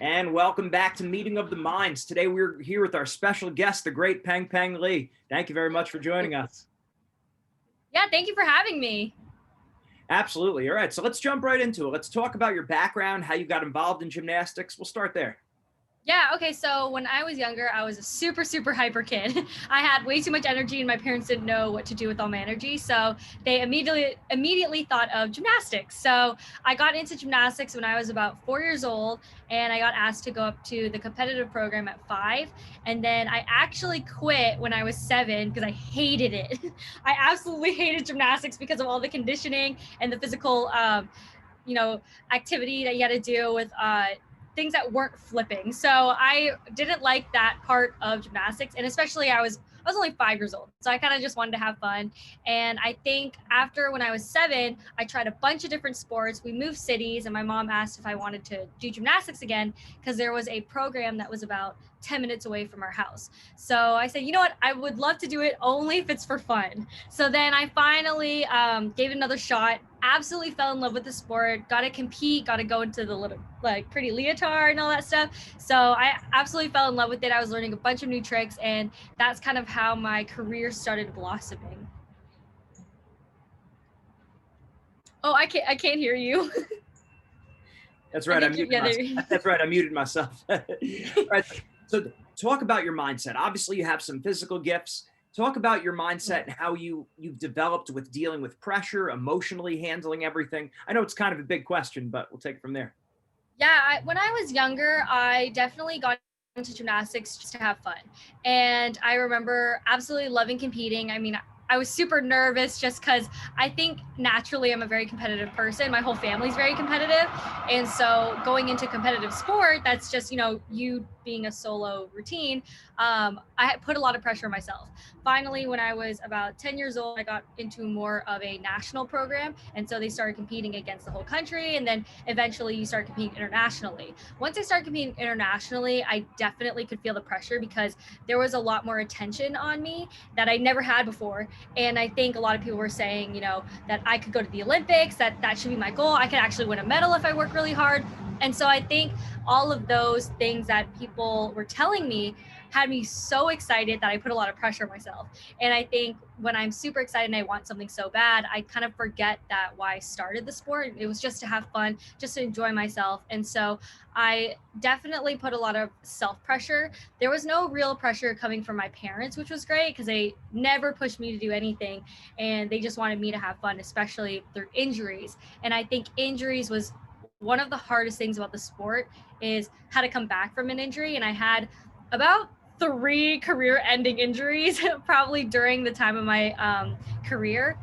And welcome back to Meeting of the Minds. Today we're here with our special guest, the great Peng-Peng Lee. Thank you very much for joining us. Yeah, thank you for having me. Absolutely. All right, so let's jump right into it. Let's talk about your background, how you got involved in gymnastics. We'll start there. Yeah, okay, so when I was younger, I was a super hyper kid. I had way too much energy and my parents didn't know what to do with all my energy. So they immediately thought of gymnastics. So I got into gymnastics when I was about 4 years old, and I got asked to go up to the competitive program at 5. And then I actually quit when I was 7 because I hated it. I absolutely hated gymnastics because of all the conditioning and the physical activity that you had to do with things that weren't flipping. So I didn't like that part of gymnastics, and especially I was only 5 years old, so I kind of just wanted to have fun. And I think after when I was 7, I tried a bunch of different sports. We moved cities, and my mom asked if I wanted to do gymnastics again because there was a program that was about 10 minutes away from our house. So I said, you know what, I would love to do it only if it's for fun. So then I finally gave it another shot. Absolutely fell in love with the sport, got to compete, got to go into the little pretty leotard and all that stuff. So I absolutely fell in love with it. I was learning a bunch of new tricks, and that's kind of how my career started blossoming. Oh, I can't hear you. That's right. That's right. I muted myself. All right. So talk about your mindset. Obviously, you have some physical gifts. Talk about your mindset and how you've developed with dealing with pressure, emotionally handling everything. I know it's kind of a big question, but we'll take it from there. Yeah, when I was younger, I definitely got into gymnastics just to have fun. And I remember absolutely loving competing. I mean, I was super nervous just because I think naturally I'm a very competitive person. My whole family's very competitive. And so going into competitive sport, that's just, you being a solo routine, I put a lot of pressure on myself. Finally, when I was about 10 years old, I got into more of a national program. And so they started competing against the whole country. And then eventually you start competing internationally. Once I started competing internationally, I definitely could feel the pressure because there was a lot more attention on me that I never had before. And I think a lot of people were saying, that I could go to the Olympics, that should be my goal. I could actually win a medal if I work really hard. And so I think all of those things that people were telling me had me so excited that I put a lot of pressure on myself. And I think when I'm super excited and I want something so bad, I kind of forget that why I started the sport. It was just to have fun, just to enjoy myself. And so I definitely put a lot of self-pressure. There was no real pressure coming from my parents, which was great because they never pushed me to do anything. And they just wanted me to have fun, especially through injuries. And I think injuries was one of the hardest things about the sport is how to come back from an injury. And I had about 3 career-ending injuries probably during the time of my career.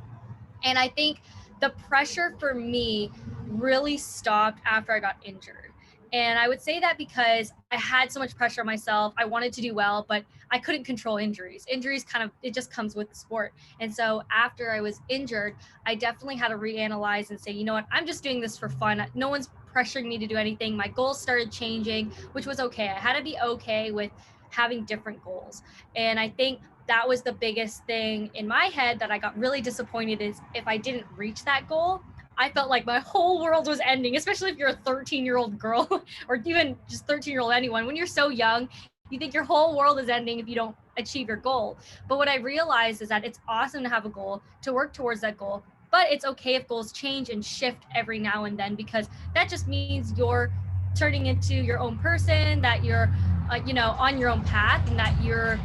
And I think the pressure for me really stopped after I got injured. And I would say that because I had so much pressure on myself. I wanted to do well, but I couldn't control injuries. Injuries it just comes with the sport. And so after I was injured, I definitely had to reanalyze and say, you know what, I'm just doing this for fun. No one's pressuring me to do anything. My goals started changing, which was okay. I had to be okay with having different goals. And I think that was the biggest thing in my head that I got really disappointed is if I didn't reach that goal, I felt like my whole world was ending, especially if you're a 13-year-old girl or even just 13-year-old anyone. When you're so young, you think your whole world is ending if you don't achieve your goal. But what I realized is that it's awesome to have a goal, to work towards that goal, but it's okay if goals change and shift every now and then because that just means you're turning into your own person, that you're, on your own path and that you're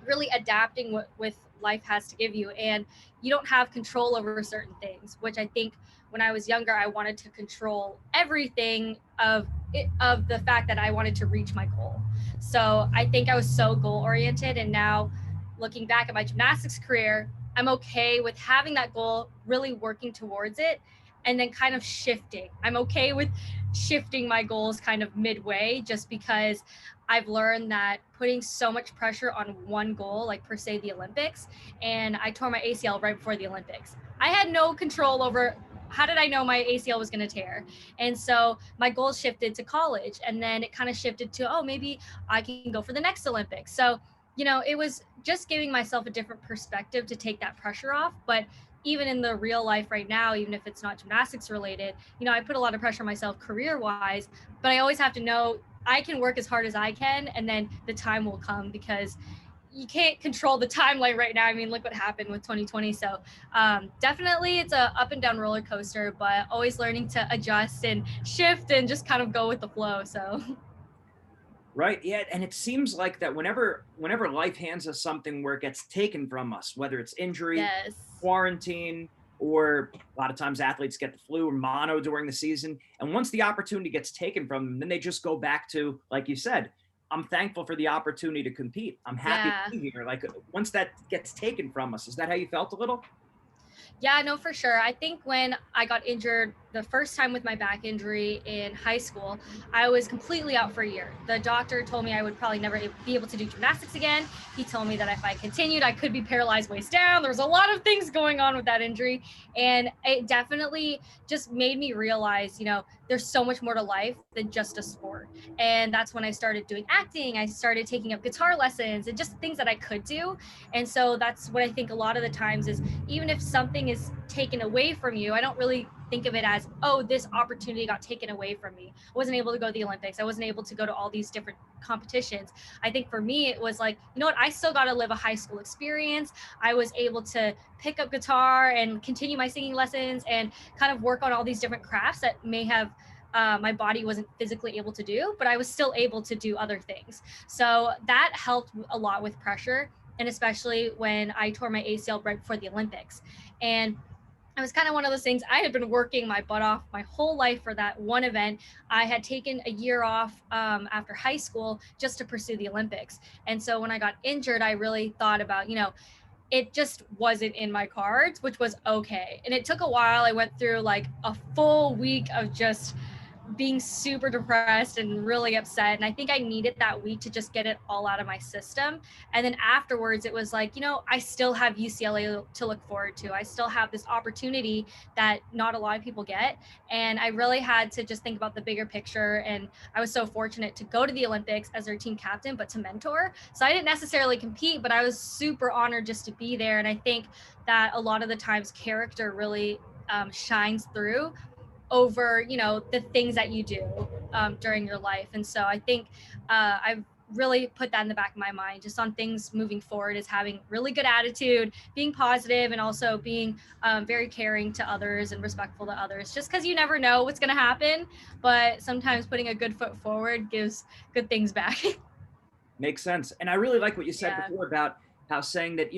really adapting with life has to give you, and you don't have control over certain things, which I think when I was younger I wanted to control everything of the fact that I wanted to reach my goal. So I think I was so goal oriented, and now looking back at my gymnastics career, I'm okay with having that goal, really working towards it, and then kind of shifting. I'm okay with shifting my goals kind of midway just because I've learned that putting so much pressure on one goal, like per se the Olympics, and I tore my ACL right before the Olympics. I had no control over how did I know my ACL was going to tear? And so my goals shifted to college, and then it kind of shifted to, oh, maybe I can go for the next Olympics. So, it was just giving myself a different perspective to take that pressure off. But even in the real life right now, even if it's not gymnastics related, I put a lot of pressure on myself career wise, but I always have to know I can work as hard as I can, and then the time will come, because you can't control the timeline right now. I mean, look what happened with 2020. So definitely it's a up and down roller coaster, but always learning to adjust and shift and just kind of go with the flow. So Right. Yeah. And it seems like that whenever life hands us something where it gets taken from us, whether it's injury, yes. quarantine, or a lot of times athletes get the flu or mono during the season. And once the opportunity gets taken from them, then they just go back to, like you said, I'm thankful for the opportunity to compete. I'm happy to Yeah. be here. Like once that gets taken from us, is that how you felt a little? Yeah, no, for sure. I think when I got injured the first time with my back injury in high school, I was completely out for a year. The doctor told me I would probably never be able to do gymnastics again. He told me that if I continued, I could be paralyzed waist down. There was a lot of things going on with that injury. And it definitely just made me realize, there's so much more to life than just a sport. And that's when I started doing acting. I started taking up guitar lessons and just things that I could do. And so that's what I think a lot of the times is, even if something is taken away from you, I don't really think of it as, oh, this opportunity got taken away from me. I wasn't able to go to the Olympics. I wasn't able to go to all these different competitions. I think for me, it was like, you know what? I still got to live a high school experience. I was able to pick up guitar and continue my singing lessons and kind of work on all these different crafts that may have my body wasn't physically able to do, but I was still able to do other things. So that helped a lot with pressure. And especially when I tore my ACL right before the Olympics. And it was kind of one of those things. I had been working my butt off my whole life for that one event. I had taken a year off after high school just to pursue the Olympics. And so when I got injured, I really thought about, it just wasn't in my cards, which was okay. And it took a while. I went through like a full week of just being super depressed and really upset. And I think I needed that week to just get it all out of my system. And then afterwards, it was like, I still have UCLA to look forward to. I still have this opportunity that not a lot of people get. And I really had to just think about the bigger picture. And I was so fortunate to go to the Olympics as their team captain, but to mentor. So I didn't necessarily compete, but I was super honored just to be there. And I think that a lot of the times character really shines through over the things that you do during your life. And so I think I've really put that in the back of my mind, just on things moving forward, is having really good attitude, being positive, and also being very caring to others and respectful to others, just because you never know what's going to happen, but sometimes putting a good foot forward gives good things back. Makes sense. And I really like what you said Yeah. before about how saying that,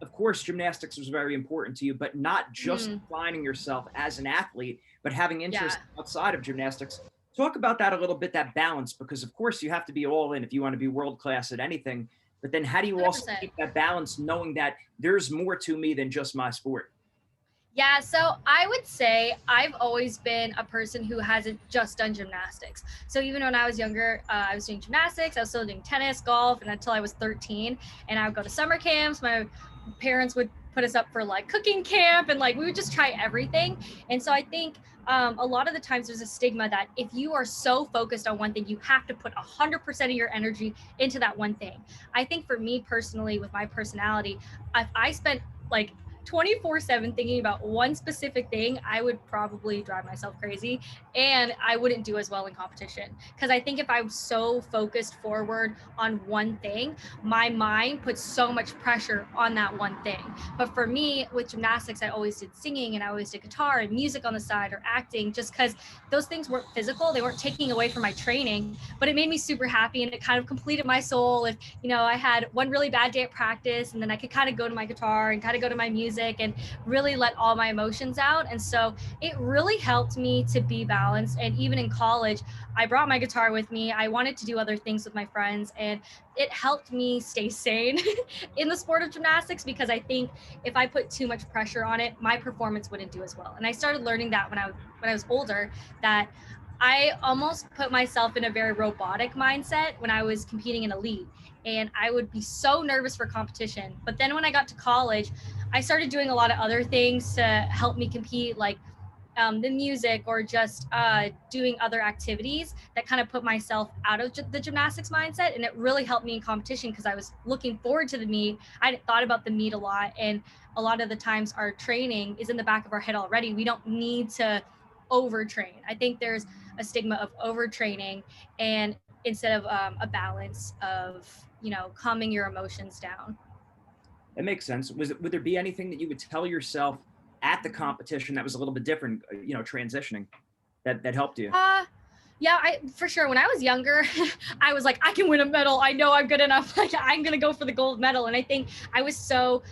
of course, gymnastics was very important to you, but not just defining yourself as an athlete, but having interests outside of gymnastics. Talk about that a little bit, that balance, because of course you have to be all in if you want to be world class at anything. But then how do you also 100%. keep that balance knowing that there's more to me than just my sport? Yeah, so I would say I've always been a person who hasn't just done gymnastics. So even when I was younger, I was doing gymnastics, I was still doing tennis, golf, and until I was 13. And I would go to summer camps. My parents would put us up for like cooking camp, and like we would just try everything. And so I think a lot of the times there's a stigma that if you are so focused on one thing, you have to put 100% of your energy into that one thing. I think for me personally, with my personality, if I spent like 24/7 thinking about one specific thing, I would probably drive myself crazy, and I wouldn't do as well in competition. Because I think if I'm so focused forward on one thing, my mind puts so much pressure on that one thing. But for me, with gymnastics, I always did singing and I always did guitar and music on the side, or acting, just because those things weren't physical. They weren't taking away from my training, but it made me super happy, and it kind of completed my soul. If, I had one really bad day at practice, and then I could kind of go to my guitar and kind of go to my music and really let all my emotions out. And so it really helped me to be balanced. And even in college, I brought my guitar with me. I wanted to do other things with my friends, and it helped me stay sane in the sport of gymnastics, because I think if I put too much pressure on it, my performance wouldn't do as well. And I started learning that when I was older, that I almost put myself in a very robotic mindset when I was competing in elite, and I would be so nervous for competition. But then when I got to college, I started doing a lot of other things to help me compete, like the music, or just doing other activities that kind of put myself out of the gymnastics mindset. And it really helped me in competition, because I was looking forward to the meet. I thought about the meet a lot, and a lot of the times our training is in the back of our head already. We don't need to overtrain. I think there's a stigma of overtraining, and instead of a balance of, you know, calming your emotions down. That makes sense. Would there be anything that you would tell yourself at the competition that was a little bit different, you know, transitioning that helped you? Yeah, for sure. When I was younger, I was like, I can win a medal. I know I'm good enough. Like, I'm gonna go for the gold medal. And I think I was so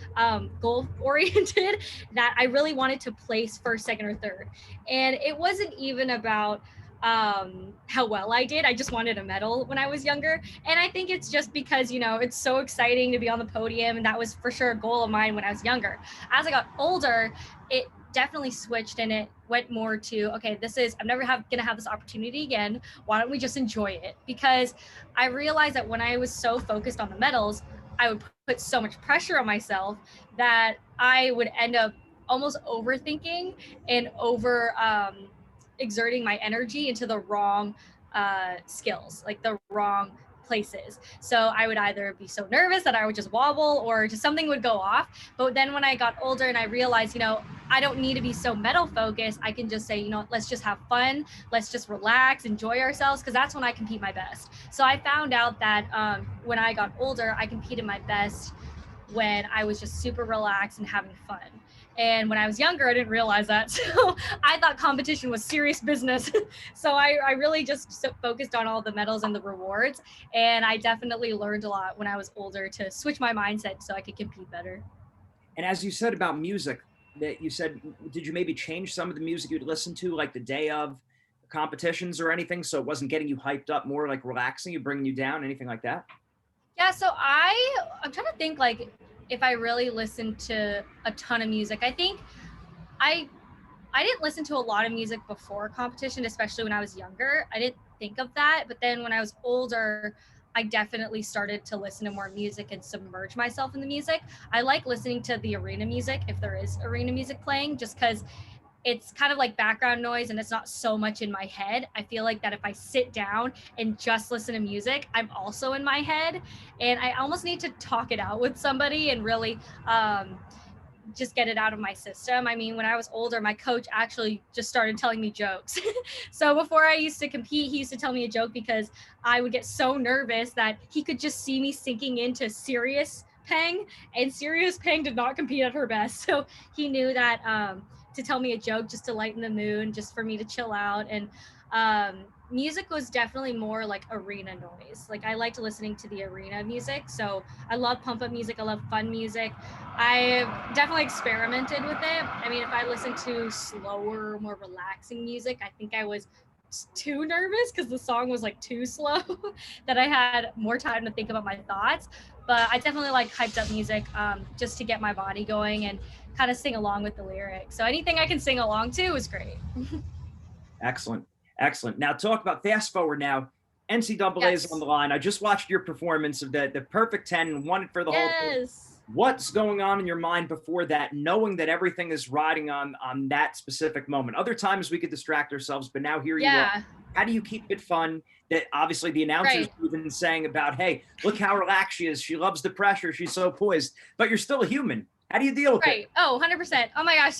goal oriented that I really wanted to place first, second, or third. And it wasn't even about how well I did. I just wanted a medal when I was younger. And I think it's just because, you know, it's so exciting to be on the podium. And that was for sure a goal of mine when I was younger. As I got older, it definitely switched, and it went more to, okay, I'm never gonna have this opportunity again. Why don't we just enjoy it? Because I realized that when I was so focused on the medals, I would put so much pressure on myself that I would end up almost overthinking and over exerting my energy into the wrong skills, like the wrong places. So I would either be so nervous that I would just wobble or just something would go off. But then when I got older and I realized, you know, I don't need to be so medal focused. I can just say, you know, let's just have fun. Let's just relax, enjoy ourselves, because that's when I compete my best. So I found out that when I got older, I competed my best when I was just super relaxed and having fun. And when I was younger, I didn't realize that. So I thought competition was serious business. So I really just focused on all the medals and the rewards. And I definitely learned a lot when I was older to switch my mindset so I could compete better. And as you said about music, that you said, did you maybe change some of the music you'd listen to like the day of competitions or anything, so it wasn't getting you hyped up, more like relaxing you, bringing you down, anything like that? Yeah, so I'm trying to think, like, if I really listened to a ton of music. I think I I didn't listen to a lot of music before competition, especially when I was younger. I didn't think of that, but then when I was older, I definitely started to listen to more music and submerge myself in the music. I like listening to the arena music if there is arena music playing, just because it's kind of like background noise and it's not so much in my head. I feel like that if I sit down and just listen to music, I'm also in my head, and I almost need to talk it out with somebody and really just get it out of my system. I mean, when I was older, my coach actually just started telling me jokes. So before I used to compete, he used to tell me a joke because I would get so nervous that he could just see me sinking into Serious Peng, and Serious Peng did not compete at her best. So he knew that to tell me a joke just to lighten the mood, just for me to chill out. And music was definitely more like arena noise. Like, I liked listening to the arena music. So I love pump up music. I love fun music. I definitely experimented with it. I mean, if I listened to slower, more relaxing music, I think I was too nervous because the song was like too slow that I had more time to think about my thoughts. But I definitely like hyped up music just to get my body going and kind of sing along with the lyrics. So anything I can sing along to is great. Excellent. Excellent. Now talk about, fast forward now. NCAA is on Yes. the line. I just watched your performance of the perfect 10 and won it for the whole thing. Yes. What's going on in your mind before that, knowing that everything is riding on that specific moment? Other times we could distract ourselves, but now here you are. Yeah. How do you keep it fun? That obviously the announcers Right. have been saying about, hey, look how relaxed she is. She loves the pressure. She's so poised, but you're still a human. How do you deal with it? Right. Oh, 100%. Oh my gosh.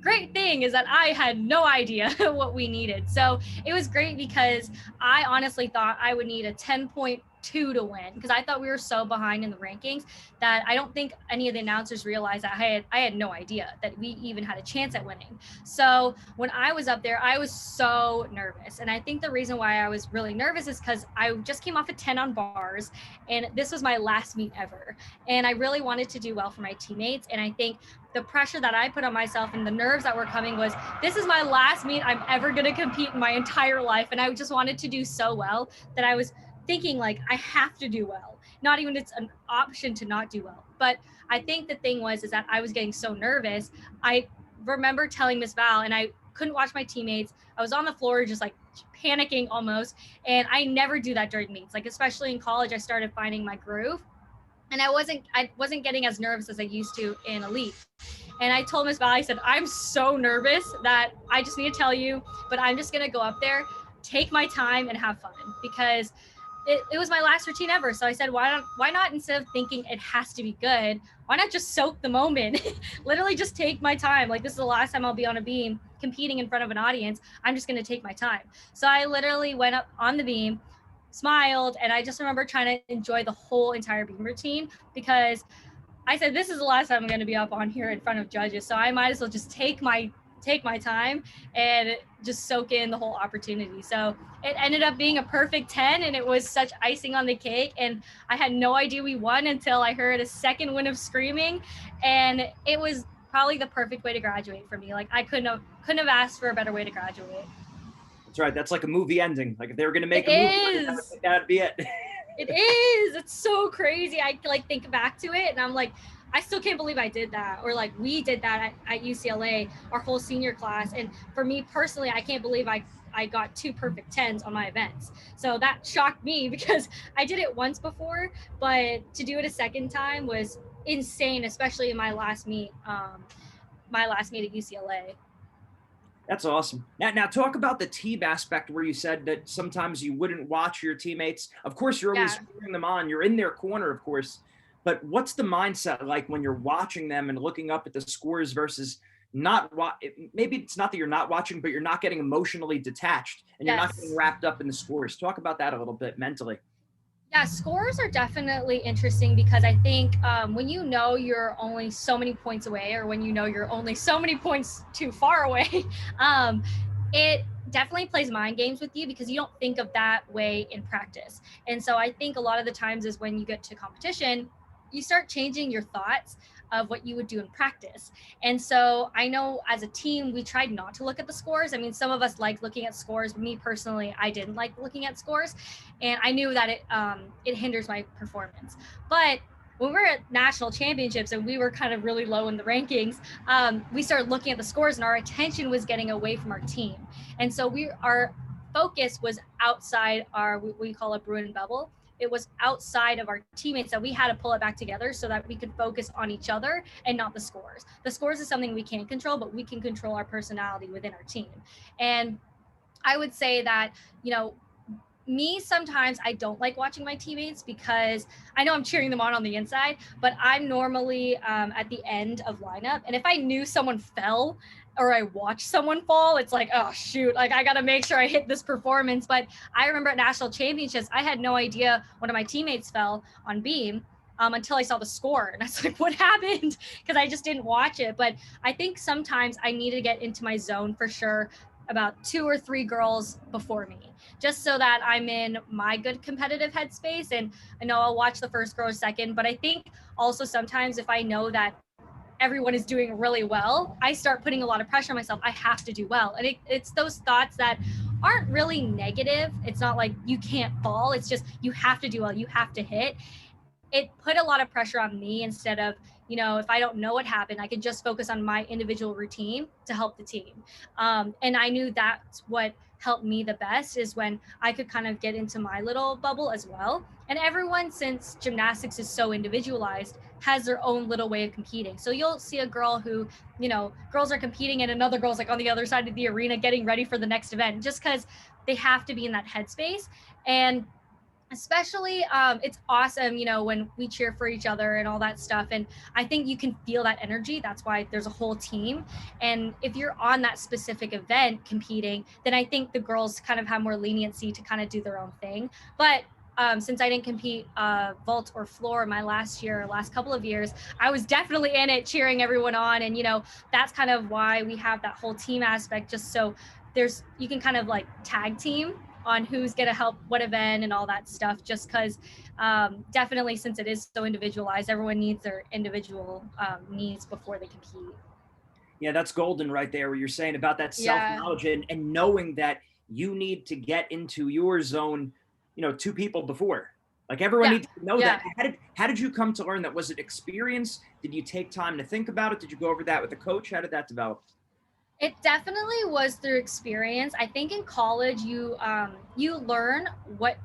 Great thing is that I had no idea what we needed. So it was great because I honestly thought I would need a 10.2 to win, because I thought we were so behind in the rankings that I don't think any of the announcers realized that I had no idea that we even had a chance at winning. So when I was up there, I was so nervous. And I think the reason why I was really nervous is because I just came off a 10 on bars, and this was my last meet ever. And I really wanted to do well for my teammates. And I think the pressure that I put on myself and the nerves that were coming was, this is my last meet I'm ever going to compete in my entire life. And I just wanted to do so well that I was thinking, like, I have to do well. Not even it's an option to not do well. But I think the thing was, is that I was getting so nervous. I remember telling Miss Val, and I couldn't watch my teammates. I was on the floor just like panicking almost. And I never do that during meets. Like, especially in college, I started finding my groove. And I wasn't getting as nervous as I used to in elite. And I told Miss Val, I said, I'm so nervous that I just need to tell you, but I'm just going to go up there, take my time, and have fun, because it was my last routine ever. So I said, why not, instead of thinking it has to be good, why not just soak the moment? Literally just take my time. Like, this is the last time I'll be on a beam competing in front of an audience. I'm just going to take my time. So I literally went up on the beam, smiled. And I just remember trying to enjoy the whole entire beam routine, because I said, this is the last time I'm going to be up on here in front of judges. So I might as well just take my time and just soak in the whole opportunity. So it ended up being a perfect 10, and it was such icing on the cake. And I had no idea we won until I heard a second wind of screaming. And it was probably the perfect way to graduate for me. Like, I couldn't have asked for a better way to graduate. That's right. That's like a movie ending. Like if they were going to make a movie, that'd be it. It is. It's so crazy. I like think back to it and I'm like, I still can't believe I did that. Or like we did that at UCLA, our whole senior class. And for me personally, I can't believe I got 2 perfect 10s on my events. So that shocked me because I did it once before, but to do it a second time was insane, especially in my last meet at UCLA. That's awesome. Now talk about the team aspect where you said that sometimes you wouldn't watch your teammates. Of course, you're always cheering them on. You're in their corner, of course. But what's the mindset like when you're watching them and looking up at the scores versus not maybe it's not that you're not watching, but you're not getting emotionally detached and you're not getting wrapped up in the scores. Talk about that a little bit mentally. Yeah, scores are definitely interesting because I think when you know you're only so many points away, or when you know you're only so many points too far away, it definitely plays mind games with you because you don't think of that way in practice. And so I think a lot of the times is when you get to competition, you start changing your thoughts of what you would do in practice. And so I know as a team, we tried not to look at the scores. I mean, some of us liked looking at scores. Me personally, I didn't like looking at scores. And I knew that it hinders my performance. But when we were at national championships and we were kind of really low in the rankings, we started looking at the scores and our attention was getting away from our team. And so our focus was outside what we call a Bruin bubble. It was outside of our teammates that we had to pull it back together so that we could focus on each other and not the scores. The scores is something we can't control, but we can control our personality within our team. And I would say that, me, sometimes I don't like watching my teammates because I know I'm cheering them on the inside, but I'm normally at the end of lineup. And if I knew someone fell or I watched someone fall, it's like, oh shoot, like I got to make sure I hit this performance. But I remember at national championships, I had no idea one of my teammates fell on beam until I saw the score. And I was like, what happened? Because I just didn't watch it. But I think sometimes I need to get into my zone for sure about 2 or 3 girls before me, just so that I'm in my good competitive headspace. And I know I'll watch the first girl or second, but I think also sometimes if I know that everyone is doing really well, I start putting a lot of pressure on myself. I have to do well. And it's those thoughts that aren't really negative. It's not like you can't fall. It's just, you have to do well. You have to hit. It put a lot of pressure on me instead of, if I don't know what happened, I could just focus on my individual routine to help the team. And I knew that's what helped me the best, is when I could kind of get into my little bubble as well. And everyone, since gymnastics is so individualized, has their own little way of competing. So you'll see a girl who, girls are competing and another girl's like on the other side of the arena getting ready for the next event, just because they have to be in that headspace. And especially it's awesome, when we cheer for each other and all that stuff. And I think you can feel that energy. That's why there's a whole team. And if you're on that specific event competing, then I think the girls kind of have more leniency to kind of do their own thing. But since I didn't compete vault or floor my last couple of years, I was definitely in it cheering everyone on. And, that's kind of why we have that whole team aspect, just so you can kind of like tag team on who's going to help what event and all that stuff, just because definitely, since it is so individualized, everyone needs their individual needs before they compete. Yeah, that's golden right there, where you're saying about that self-knowledge and knowing that you need to get into your zone, 2 people before. Like everyone needs to know that. How did you come to learn that? Was it experience? Did you take time to think about it? Did you go over that with a coach? How did that develop? It definitely was through experience. I think in college you learn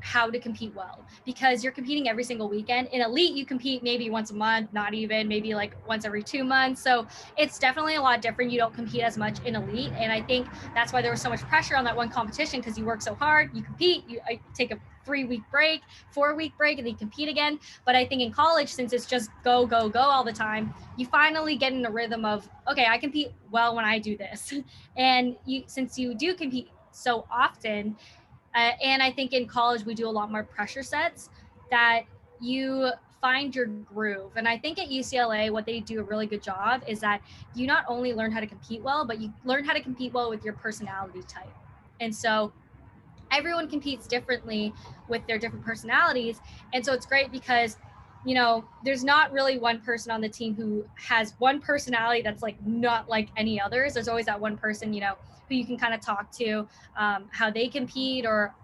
how to compete well, because you're competing every single weekend. In elite, you compete maybe once a month, not even, maybe like once every 2 months. So it's definitely a lot different. You don't compete as much in elite, and I think that's why there was so much pressure on that one competition, because you work so hard, you compete, I take a 3-week break, 4-week break, and then compete again. But I think in college, since it's just go, go, go all the time, you finally get in a rhythm of, okay, I compete well when I do this. And since you do compete so often, And I think in college, we do a lot more pressure sets that you find your groove. And I think at UCLA, what they do a really good job is that you not only learn how to compete well, but you learn how to compete well with your personality type. And so everyone competes differently with their different personalities. And so it's great because, you know, there's not really one person on the team who has one personality that's like not like any others. There's always that one person, you know, who you can kind of talk to, how they compete or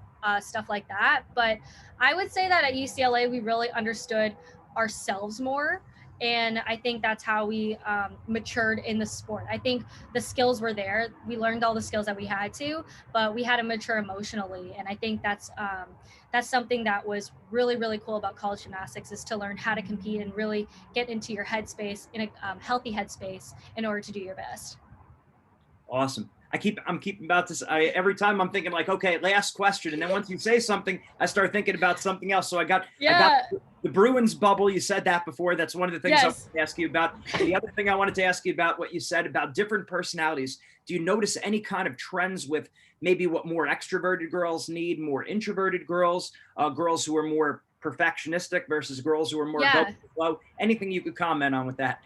stuff like that. But I would say that at UCLA, we really understood ourselves more. And I think that's how we matured in the sport. I think the skills were there. We learned all the skills that we had to, but we had to mature emotionally. And I think that's something that was really, really cool about college gymnastics, is to learn how to compete and really get into your headspace, in a healthy headspace, in order to do your best. Awesome. I'm keeping about this. Every time I'm thinking like, okay, last question. And then once you say something, I start thinking about something else. So I got the Bruins bubble. You said that before. That's one of the things I wanted to ask you about. And the other thing I wanted to ask you about, what you said about different personalities. Do you notice any kind of trends with maybe what more extroverted girls need, more introverted girls, girls who are more perfectionistic versus girls who are more go with the flow? Anything you could comment on with that?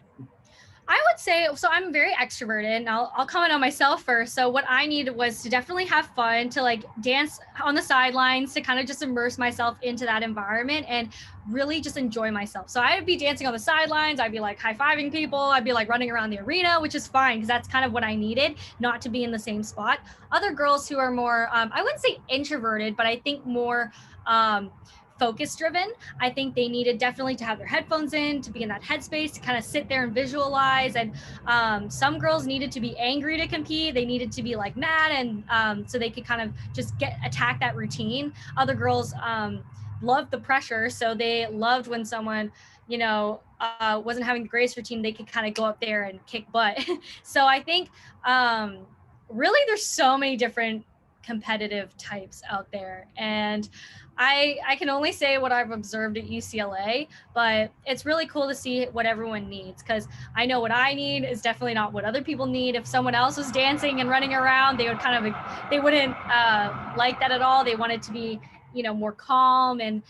I would say, so I'm very extroverted, and I'll comment on myself first. So what I needed was to definitely have fun, to like dance on the sidelines, to kind of just immerse myself into that environment and really just enjoy myself. So I would be dancing on the sidelines. I'd be like high-fiving people. I'd be like running around the arena, which is fine because that's kind of what I needed, not to be in the same spot. Other girls who are more, I wouldn't say introverted, but I think more, focus driven. I think they needed definitely to have their headphones in, to be in that headspace, to kind of sit there and visualize. And some girls needed to be angry to compete. They needed to be like mad, and so they could kind of just attack that routine. Other girls loved the pressure, so they loved when someone, you know, wasn't having the greatest routine. They could kind of go up there and kick butt. So I think really there's so many different competitive types out there, and I can only say what I've observed at UCLA, but it's really cool to see what everyone needs, because I know what I need is definitely not what other people need. If someone else was dancing and running around, they wouldn't like that at all. They want it to be, you know, more calm and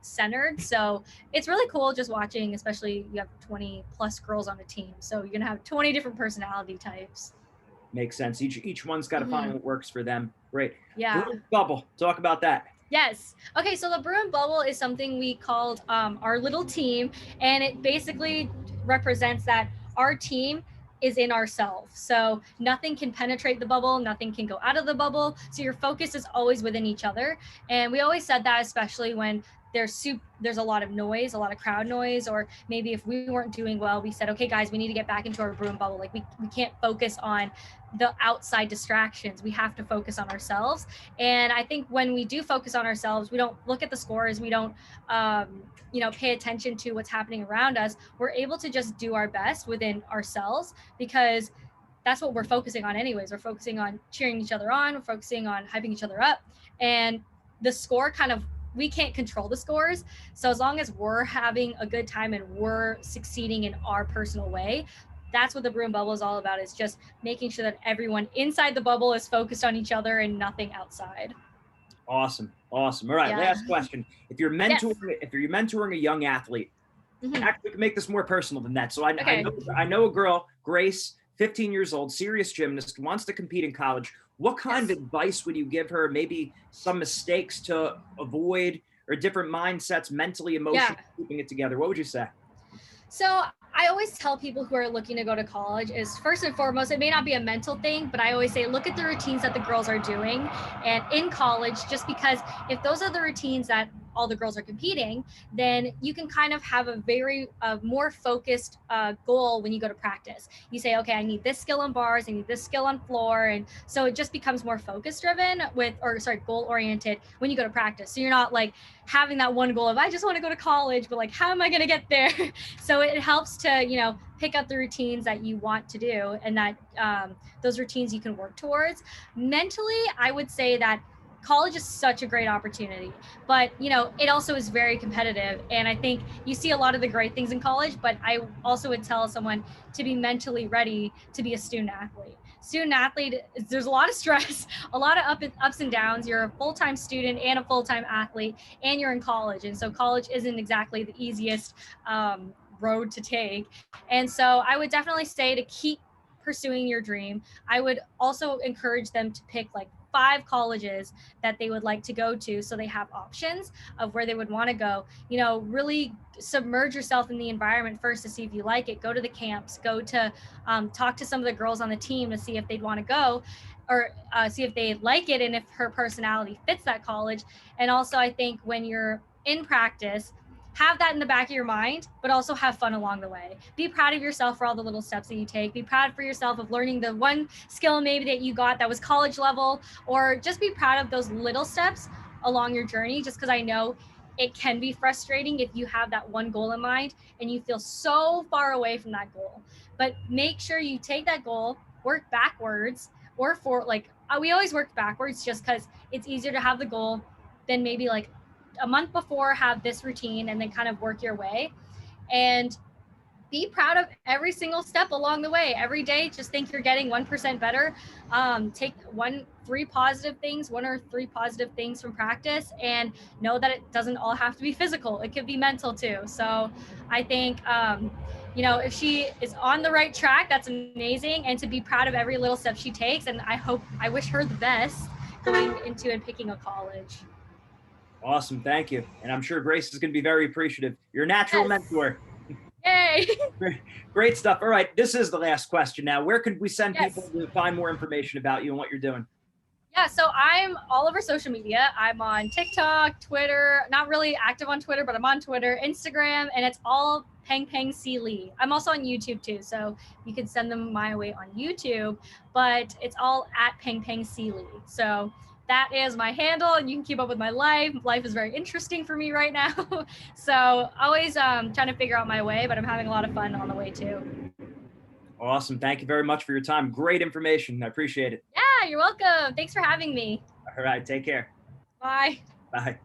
centered. So it's really cool just watching, especially you have 20 plus girls on a team. So you're going to have 20 different personality types. Makes sense. Each one's got to find what works for them. Great. Yeah. Bruin bubble. Talk about that. Yes. Okay, so the Bruin bubble is something we called our little team, and it basically represents that our team is in ourselves. So nothing can penetrate the bubble, nothing can go out of the bubble. So your focus is always within each other. And we always said that, especially when there's a lot of noise, a lot of crowd noise, or maybe if we weren't doing well, we said, okay, guys, we need to get back into our Bruin bubble. Like we can't focus on the outside distractions. We have to focus on ourselves. And I think when we do focus on ourselves, we don't look at the scores. We don't, pay attention to what's happening around us. We're able to just do our best within ourselves, because that's what we're focusing on anyways. We're focusing on cheering each other on. We're focusing on hyping each other up. And the score we can't control the scores. So as long as we're having a good time and we're succeeding in our personal way, that's what the Bruin bubble is all about, is just making sure that everyone inside the bubble is focused on each other and nothing outside. Awesome. All right. Last question. If you're mentoring a young athlete, actually we can make this more personal than that. So I know a girl, Grace, 15 years old, serious gymnast, wants to compete in college. What kind of advice would you give her? Maybe some mistakes to avoid, or different mindsets, mentally, emotionally, keeping it together. What would you say? So I always tell people who are looking to go to college is, first and foremost, it may not be a mental thing, but I always say, look at the routines that the girls are doing and in college, just because if those are the routines that all the girls are competing, then you can kind of have a very more focused goal when you go to practice. You say, okay, I need this skill on bars, I need this skill on floor. And so it just becomes more focus driven goal oriented when you go to practice. So you're not like having that one goal of, I just want to go to college, but like, how am I going to get there? So it helps to, pick up the routines that you want to do, and that those routines you can work towards. Mentally, I would say that college is such a great opportunity, but it also is very competitive. And I think you see a lot of the great things in college, but I also would tell someone to be mentally ready to be a student athlete. student athlete, there's a lot of stress, a lot of ups and downs. You're a full-time student and a full-time athlete, and you're in college. And so college isn't exactly the easiest road to take. And so I would definitely say to keep pursuing your dream. I would also encourage them to pick like 5 colleges that they would like to go to, so they have options of where they would want to go. You know, really submerge yourself in the environment first to see if you like it. Go to the camps, go to talk to some of the girls on the team to see if they'd want to go, or see if they like it and if her personality fits that college. And also, I think when you're in practice, have that in the back of your mind, but also have fun along the way. Be proud of yourself for all the little steps that you take. Be proud for yourself of learning the one skill maybe that you got that was college level, or just be proud of those little steps along your journey, just because I know it can be frustrating if you have that one goal in mind and you feel so far away from that goal. But make sure you take that goal, work backwards, or for like, we always work backwards just because it's easier to have the goal than maybe like a month before have this routine and then kind of work your way. And be proud of every single step along the way. Every day, just think you're getting 1% better. Take 1 or 3 positive things from practice, and know that it doesn't all have to be physical. It could be mental too. So I think, if she is on the right track, that's amazing. And to be proud of every little step she takes. And I wish her the best going into and picking a college. Awesome. Thank you. And I'm sure Grace is going to be very appreciative. You're a natural mentor. Yay. Great stuff. All right. This is the last question now. Where could we send Yes. people to find more information about you and what you're doing? Yeah, so I'm all over social media. I'm on TikTok, Twitter, not really active on Twitter, but I'm on Twitter, Instagram, and it's all Peng-Peng Lee. I'm also on YouTube too, so you can send them my way on YouTube, but it's all at Peng-Peng Lee. So that is my handle, and you can keep up with my life. Life is very interesting for me right now. So always trying to figure out my way, but I'm having a lot of fun on the way too. Awesome. Thank you very much for your time. Great information. I appreciate it. Yeah, you're welcome. Thanks for having me. All right. Take care. Bye. Bye.